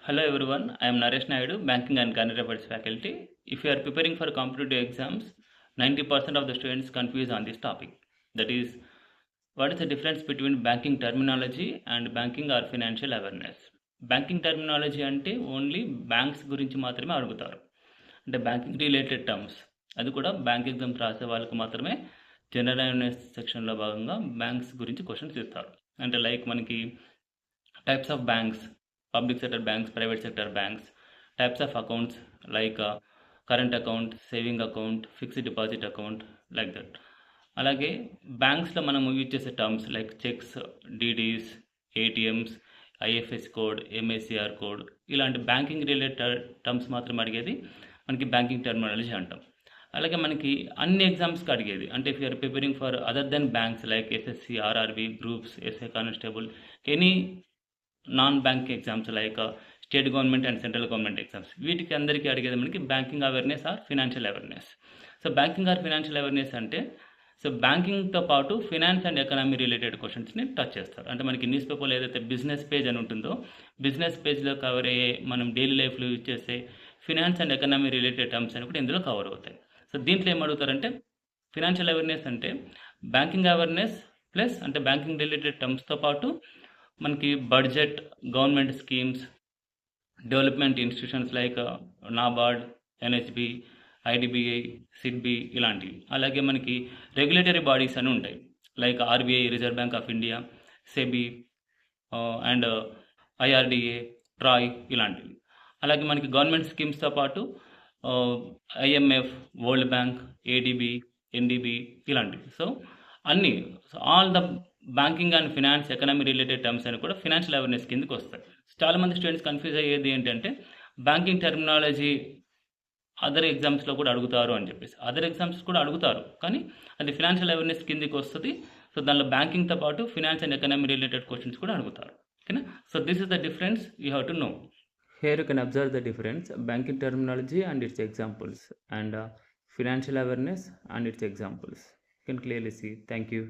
Hello everyone, I am Naresh Naidu, Banking and Current Affairs faculty. If you are preparing for competitive exams, 90% of the students confuse on this topic. That is, what is the difference between banking terminology and banking or financial awareness? Banking terminology అంటే only banks గురించి మాత్రమే అడుగుతారు. అంటే banking related terms, అది కూడా bank exams రాసే వాళ్ళకి మాత్రమే జనరల్ అవేర్నెస్ సెక్షన్లో భాగంగా బ్యాంక్స్ గురించి క్వశ్చన్స్ ఇస్తారు. అంటే లైక్ మనకి types of banks, public sector banks, private sector banks, types of accounts like current account, saving account, fixed deposit account, like that. అలాగే బ్యాంక్స్లో మనం యూజ్ చేసే terms like checks, DDs, ATMs, IFS code, MICR code, ఇలాంటి banking related terms మాత్రం అడిగేది మనకి banking terminology అంటాం. అలాగే మనకి అన్ని ఎగ్జామ్స్కి అడిగేది, అంటే if you're preparing for other than banks like SSC, RRB, groups, SI constable, any non bank exams like state government and central government exams, వీటికి అందరికీ అడిగేది మనకి banking awareness or financial awareness. So banking or financial awareness అంటే బ్యాంకింగ్తో పాటు finance and economy related క్వశ్చన్స్ని touch చేస్తారు. అంటే మనకి న్యూస్ పేపర్లో ఏదైతే బిజినెస్ పేజ్ అని ఉంటుందో, బిజినెస్ పేజ్లో కవర్ అయ్యే మనం డైలీ లైఫ్లో యూజ్ చేసే finance and economy related terms అని కూడా ఇందులో కవర్ అవుతాయి. సో దీంట్లో ఏమడుగుతారంటే ఫినాన్షియల్ అవేర్నెస్ అంటే బ్యాంకింగ్ అవేర్నెస్ ప్లస్ అంటే బ్యాంకింగ్ రిలేటెడ్ టర్మ్స్తో పాటు మనకి budget, government schemes, development institutions like NABARD, NHB, IDBI, SIDBI ఇలాంటివి. అలాగే మనకి రెగ్యులేటరీ బాడీస్ అని ఉంటాయి like RBI, reserve bank of India, SEBI and IRDA, TRAI ఇలాంటివి. అలాగే మనకి గవర్నమెంట్ స్కీమ్స్తో పాటు IMF, world bank, ADB, NDB ఇలాంటివి. సో అన్నీ all the banking and finance economy related terms అని కూడా ఫినాన్షియల్ అవేర్నెస్ కిందకి వస్తాయి. చాలామంది స్టూడెంట్స్ కన్ఫ్యూజ్ అయ్యేది ఏంటంటే బ్యాంకింగ్ టర్మినాలజీ అదర్ ఎగ్జామ్స్లో కూడా అడుగుతారు అని చెప్పేసి. అదర్ ఎగ్జామ్స్ కూడా అడుగుతారు, కానీ అది ఫినాన్షియల్ అవేర్నెస్ కిందకి వస్తుంది. సో దానిలో బ్యాంకింగ్తో పాటు finance and economy related questions కూడా అడుగుతారు. ఓకేనా? So this is the difference you have to know. Here you can observe the difference, banking terminology and its examples, and financial awareness and its examples. You can clearly see. Thank you.